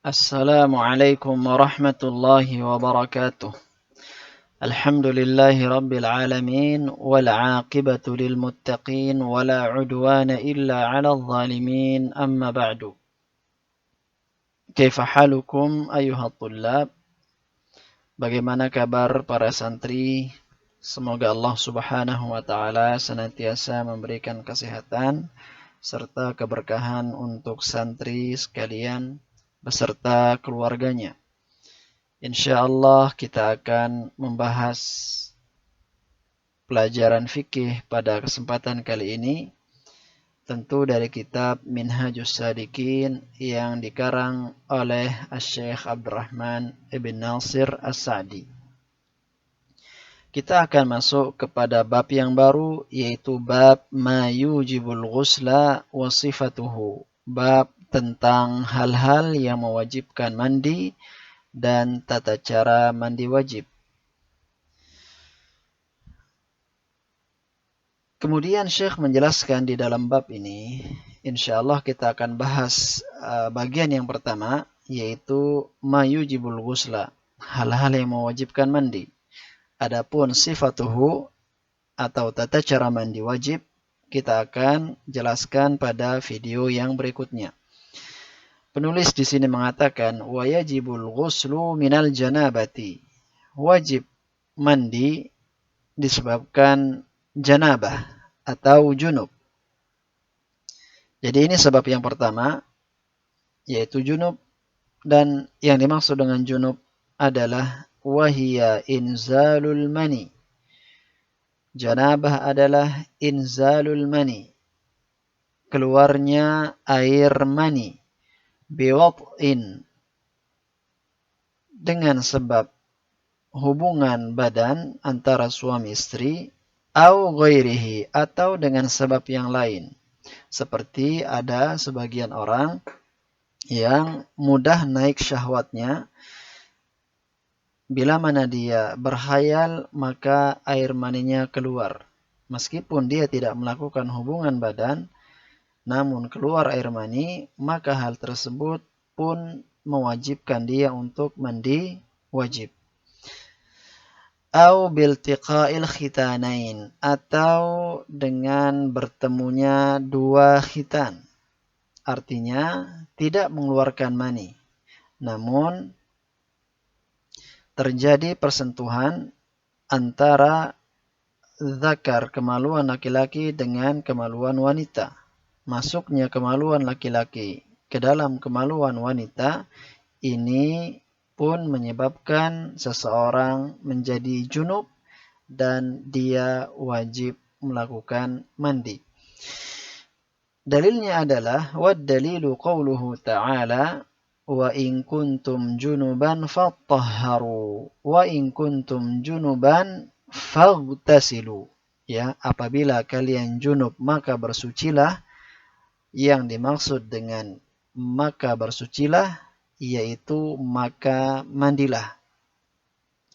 Assalamualaikum warahmatullahi wabarakatuh. Alhamdulillahi rabbil alamin wal aqibatu lil muttaqin wala udwana illa 'alal zalimin amma ba'du. Kaifa halukum ayyuhat thullab? Bagaimana kabar para santri? Semoga Allah Subhanahu wa taala senantiasa memberikan kesehatan serta keberkahan untuk santri sekalian beserta keluarganya. Insyaallah kita akan membahas pelajaran fikih pada kesempatan kali ini, tentu dari kitab Minhajus Sadikin yang dikarang oleh Syekh Abdurrahman Ibn Nasir As-Sa'di. Kita akan masuk kepada bab yang baru, yaitu bab ma yujibul ghusla wa sifatuhu. Bab tentang hal-hal yang mewajibkan mandi dan tata cara mandi wajib. Kemudian Syekh menjelaskan di dalam bab ini, insyaallah kita akan bahas bagian yang pertama, yaitu ma yujibul ghusla, hal-hal yang mewajibkan mandi. Adapun sifatuhu atau tata cara mandi wajib, kita akan jelaskan pada video yang berikutnya. Penulis di sini mengatakan wa yajibul ghuslu minal janabati. Wajib mandi disebabkan janabah atau junub. Jadi ini sebab yang pertama, yaitu junub, dan yang dimaksud dengan junub adalah wahia inzalul mani. Janabah adalah inzalul mani, keluarnya air mani, biwat'in, dengan sebab hubungan badan antara suami istri, au ghairihi, atau dengan sebab yang lain. Seperti ada sebagian orang yang mudah naik syahwatnya, bila mana dia berhayal maka air maninya keluar. Meskipun dia tidak melakukan hubungan badan, namun keluar air mani, maka hal tersebut pun mewajibkan dia untuk mandi wajib. Au biltiqa'il khitanain, atau dengan bertemunya dua khitan. Artinya tidak mengeluarkan mani, namun terjadi persentuhan antara zakar, kemaluan laki-laki, dengan kemaluan wanita. Masuknya kemaluan laki-laki ke dalam kemaluan wanita, ini pun menyebabkan seseorang menjadi junub dan dia wajib melakukan mandi. Dalilnya adalah wad dalilu qauluhu ta'ala wa in kuntum junuban fattahharu wa in kuntum junuban faghtasilu. Ya, apabila kalian junub maka bersucilah. Yang dimaksud dengan maka bersucilah yaitu maka mandilah.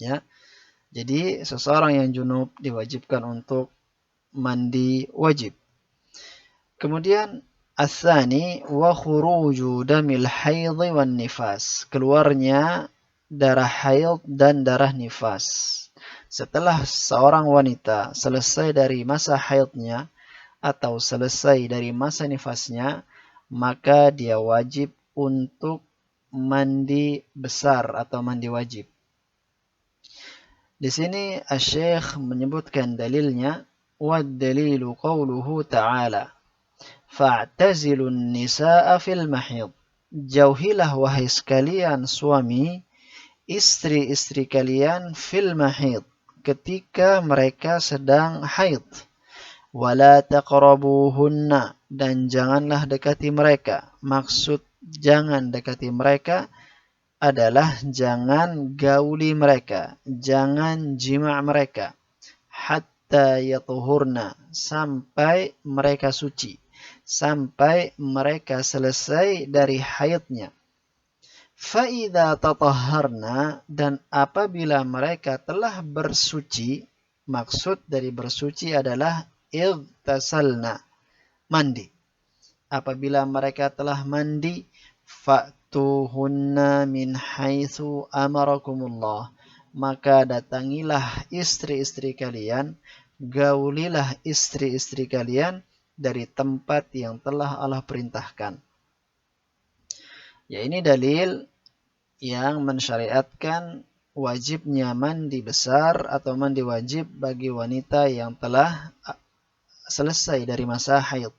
Ya. Jadi seseorang yang junub diwajibkan untuk mandi wajib. Kemudian as-tsani wa khuruju damil haidh wan nifas, keluarnya darah haid dan darah nifas. Setelah seorang wanita selesai dari masa haidnya atau selesai dari masa nifasnya, maka dia wajib untuk mandi besar atau mandi wajib. Di sini Asy-Syaikh menyebutkan dalilnya, wad dalilu qauluhu ta'ala fa'tazilun nisaa fil mahid. Jauhilah wahai sekalian suami istri-istri kalian fil mahid, ketika mereka sedang haid. Wala taqrabuhunna, dan janganlah dekati mereka. Maksud jangan dekati mereka adalah jangan gauli mereka, jangan jima' mereka, hatta yatuhurna, sampai mereka suci, sampai mereka selesai dari haidnya. Fa'idha tatahharna, dan apabila mereka telah bersuci, maksud dari bersuci adalah igtasalna, mandi. Apabila mereka telah mandi, fa'tuhunna min haitsu amarakumullah. Maka datangilah istri-istri kalian, gaulilah istri-istri kalian dari tempat yang telah Allah perintahkan. Ya, ini dalil yang mensyariatkan wajibnya mandi besar atau mandi wajib bagi wanita yang telah selesai dari masa haid.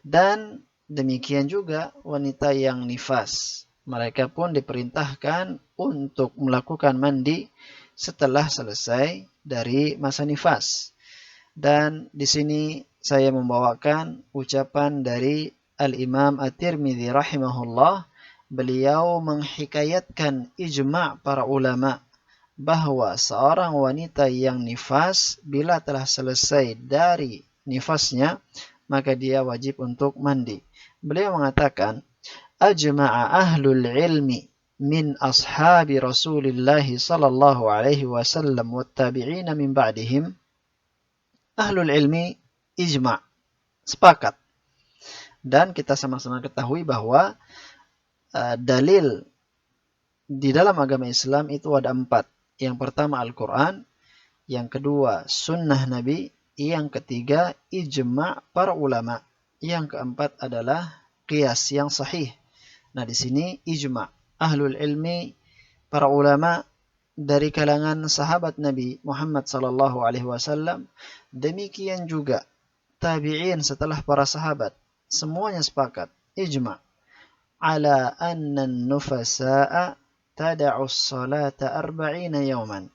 Dan demikian juga wanita yang nifas. Mereka pun diperintahkan untuk melakukan mandi setelah selesai dari masa nifas. Dan di sini saya membawakan ucapan dari Al-Imam At-Tirmidzi rahimahullah. Beliau menghikayatkan ijma' para ulama bahwa seorang wanita yang nifas bila telah selesai dari nifasnya maka dia wajib untuk mandi. Beliau mengatakan, ajma'a ahlul ilmi min ashabi Rasulillah sallallahu alaihi wasallam wat tabi'ina min ba'dihim. Ahlul ilmi ijma', sepakat. Dan kita sama-sama ketahui bahwa dalil di dalam agama Islam itu ada 4. Yang pertama Al-Quran, yang kedua sunnah Nabi, yang ketiga ijma' para ulama, yang keempat adalah qiyas yang sahih. Nah, di sini ijma' ahlul ilmi, para ulama dari kalangan sahabat Nabi Muhammad sallallahu alaihi wasallam, demikian juga tabi'in setelah para sahabat, semuanya sepakat ijma' ala anna an-nufasa'a tada'u as-salata 40 yawman.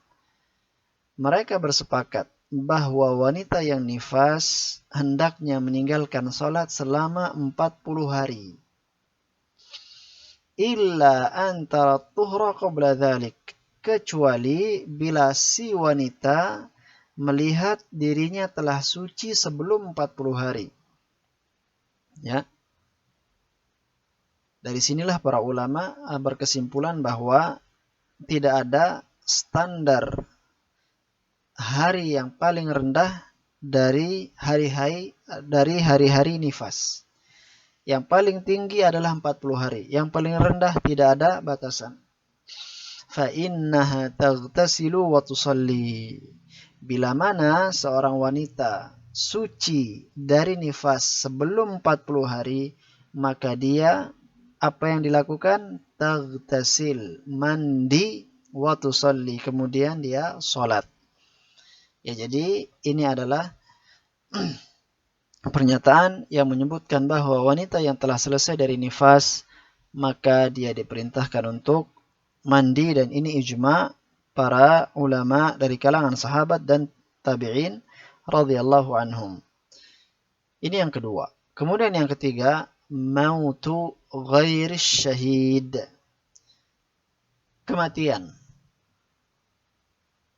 Mereka bersepakat bahwa wanita yang nifas hendaknya meninggalkan salat selama 40 hari. Illa antara tuhra qabla dhalik. Kecuali bila si wanita melihat dirinya telah suci sebelum 40 hari. Ya. Dari sinilah para ulama berkesimpulan bahwa tidak ada standar hari yang paling rendah dari hari-hari nifas. Yang paling tinggi adalah 40 hari. Yang paling rendah tidak ada batasan. Fa innaha taghtasilu wa tusalli. Bila mana seorang wanita suci dari nifas sebelum 40 hari, maka dia apa yang dilakukan? Taghtasil, mandi, wa tusalli, kemudian dia salat. Ya, jadi ini adalah pernyataan yang menyebutkan bahwa wanita yang telah selesai dari nifas maka dia diperintahkan untuk mandi, dan ini ijma' para ulama dari kalangan sahabat dan tabi'in radhiyallahu anhum. Ini yang kedua. Kemudian yang ketiga, mautu ghairis syahid. Kematian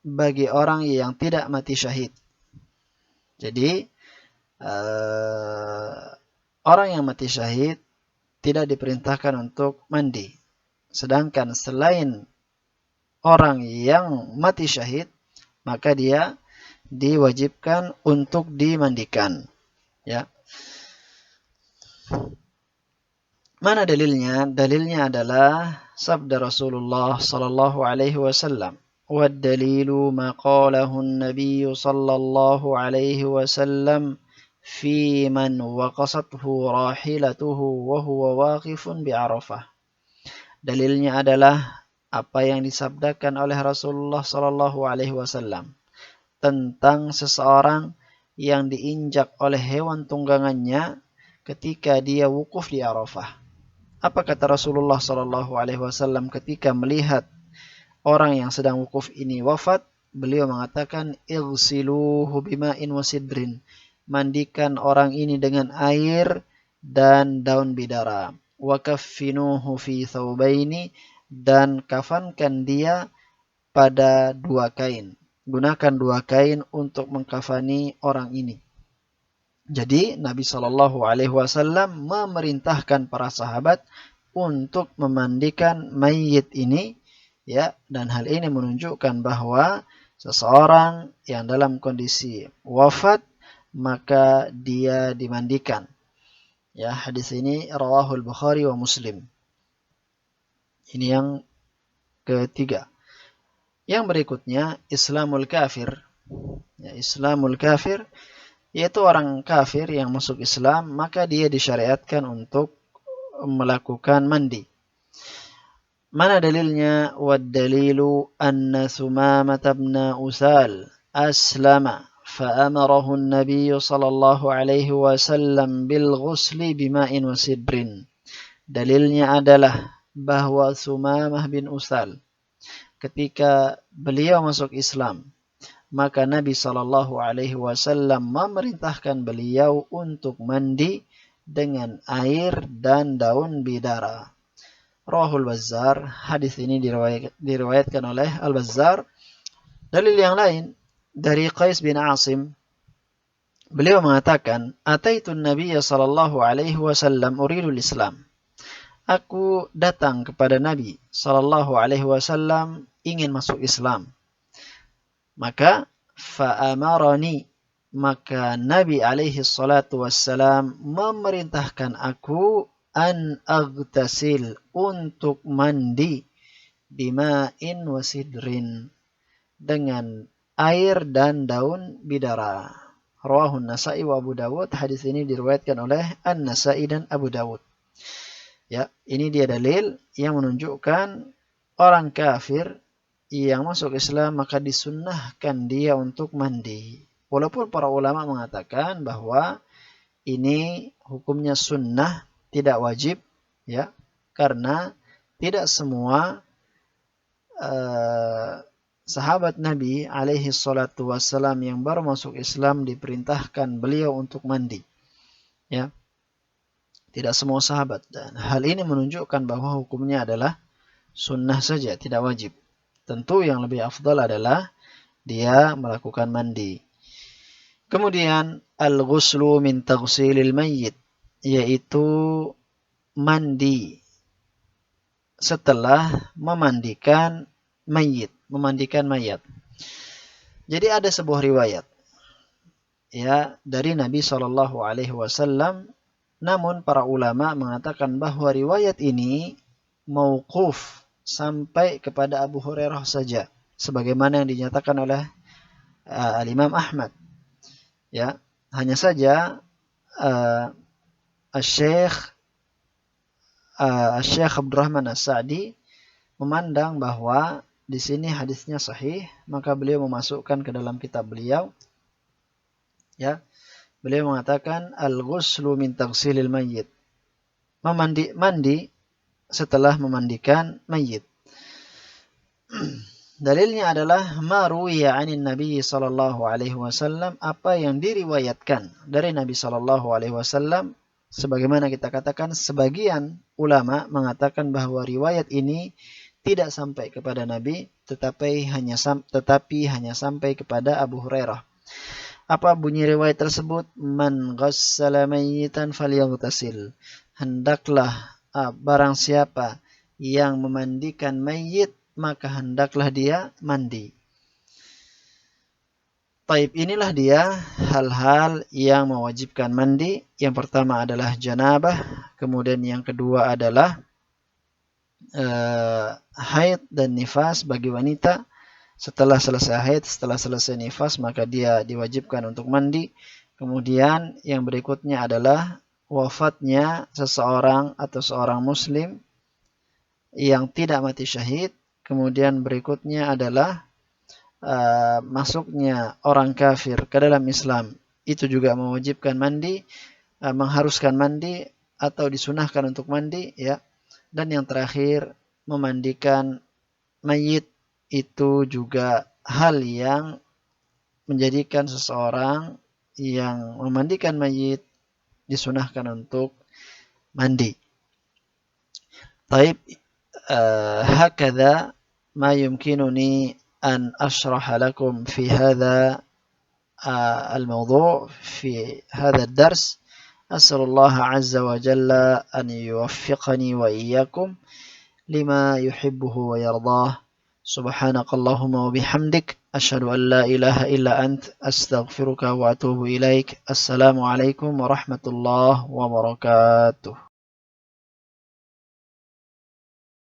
bagi orang yang tidak mati syahid. Jadi orang yang mati syahid tidak diperintahkan untuk mandi. Sedangkan selain orang yang mati syahid, maka dia diwajibkan untuk dimandikan. Ya. Mana dalilnya? Dalilnya adalah sabda Rasulullah sallallahu alaihi wasallam. وَالدَّلِيلُ مَا قَالَهُ النَّبِيُّ صَلَّى اللَّهُ عَلَيْهِ وَسَلَّمَ فِي مَنْ وَقَصَتْهُ رَاحِلَتُهُ وَهُوَ وَاقِفٌ بِعَرَفَةٍ. Dalilnya adalah apa yang disabdakan oleh Rasulullah sallallahu alaihi wasallam tentang seseorang yang diinjak oleh hewan tunggangannya ketika dia wukuf di Arafah. Apa kata Rasulullah sallallahu alaihi wasallam ketika melihat orang yang sedang wukuf ini wafat? Beliau mengatakan, "Ighsiluhu bima'in wa sidrin." Mandikan orang ini dengan air dan daun bidara. Wa kaffinuhu fi thawbaini, dan kafankan dia pada 2 kain. Gunakan 2 kain untuk mengkafani orang ini. Jadi Nabi Shallallahu Alaihi Wasallam memerintahkan para sahabat untuk memandikan mayit ini, ya, dan hal ini menunjukkan bahwa seseorang yang dalam kondisi wafat maka dia dimandikan. Ya, hadis ini rawahul Bukhari wa Muslim. Ini yang ketiga. Yang berikutnya Islamul kafir. Ya, Islamul kafir yaitu orang kafir yang masuk Islam, maka dia disyariatkan untuk melakukan mandi. Mana dalilnya? Wad-dalilu anna Sumamah bin Usal aslama fa'amarahu an-nabiy sallallahu alaihi wasallam bil ghusli bima'in wa sidrin. Dalilnya adalah bahwa Sumamah bin Usal ketika beliau masuk Islam, maka Nabi sallallahu alaihi wasallam memerintahkan beliau untuk mandi dengan air dan daun bidara. Rawahul Bazzar, hadis ini diriwayatkan oleh Al-Bazzar. Dalil yang lain dari Qais bin Asim, beliau mengatakan, "Ataitun Nabiy sallallahu alaihi wasallam uridul Islam." Aku datang kepada Nabi sallallahu alaihi wasallam ingin masuk Islam. Maka fa'amarani, maka Nabi alaihi salatu wassalam memerintahkan aku an aghtasil, untuk mandi bima'in wasidrin, dengan air dan daun bidara. Rawahun Nasa'i wa Abu Dawud. Hadis ini diriwayatkan oleh An-Nasa'i dan Abu Dawud. Ya, ini dia dalil yang menunjukkan orang kafir yang masuk Islam maka disunnahkan dia untuk mandi. Walaupun para ulama mengatakan bahwa ini hukumnya sunnah, tidak wajib, ya, karena tidak semua sahabat Nabi alaihi salatu wassalam yang baru masuk Islam diperintahkan beliau untuk mandi. Ya. Tidak semua sahabat, dan hal ini menunjukkan bahwa hukumnya adalah sunnah saja, tidak wajib. Tentu yang lebih afdal adalah dia melakukan mandi. Kemudian al-ghuslu min taghsilil mayyit, yaitu mandi setelah memandikan mayit, memandikan mayat. Jadi ada sebuah riwayat ya dari Nabi sallallahu alaihi wasallam, namun para ulama mengatakan bahwa riwayat ini mauquf, sampai kepada Abu Hurairah saja, sebagaimana yang dinyatakan oleh Al-Imam Ahmad. Ya, hanya saja Syekh Abdurrahman As-Sa'di memandang bahwa di sini hadisnya sahih, maka beliau memasukkan ke dalam kitab beliau. Ya, beliau mengatakan al-ghuslu min taghsilil mayyit, mandi setelah memandikan mayit. Dalilnya adalah ma ruwiya 'anin Nabi sallallahu alaihi wasallam, apa yang diriwayatkan dari Nabi sallallahu alaihi wasallam. Sebagaimana kita katakan, sebagian ulama mengatakan bahwa riwayat ini tidak sampai kepada Nabi, tetapi hanya sampai kepada Abu Hurairah. Apa bunyi riwayat tersebut? Man ghassala mayyitan falyaghtasil. Hendaklah barang siapa yang memandikan mayit, maka hendaklah dia mandi. Taib, inilah dia hal-hal yang mewajibkan mandi. Yang pertama adalah janabah, kemudian yang kedua adalah haid dan nifas bagi wanita. Setelah selesai haid, setelah selesai nifas, maka dia diwajibkan untuk mandi. Kemudian yang berikutnya adalah wafatnya seseorang atau seorang muslim yang tidak mati syahid. Kemudian berikutnya adalah masuknya orang kafir ke dalam Islam. Itu juga mewajibkan mandi, mengharuskan mandi atau disunahkan untuk mandi, ya. Dan yang terakhir, memandikan mayit, itu juga hal yang menjadikan seseorang yang memandikan mayit disunahkan untuk mandi. Taib, hakadha ma yumkinuni an ashraha lakum fi hadha al-mawdu' fi hadha ad-dars. As'alullah azza wa jalla an yuwaffiqani wa iyyakum lima yuhibbuhu wa yardah. Subhanakallahumma wa bihamdik, asyhadu an la ilaha illa ant, astaghfiruka wa atubu ilaik. Assalamualaikum warahmatullahi wabarakatuh.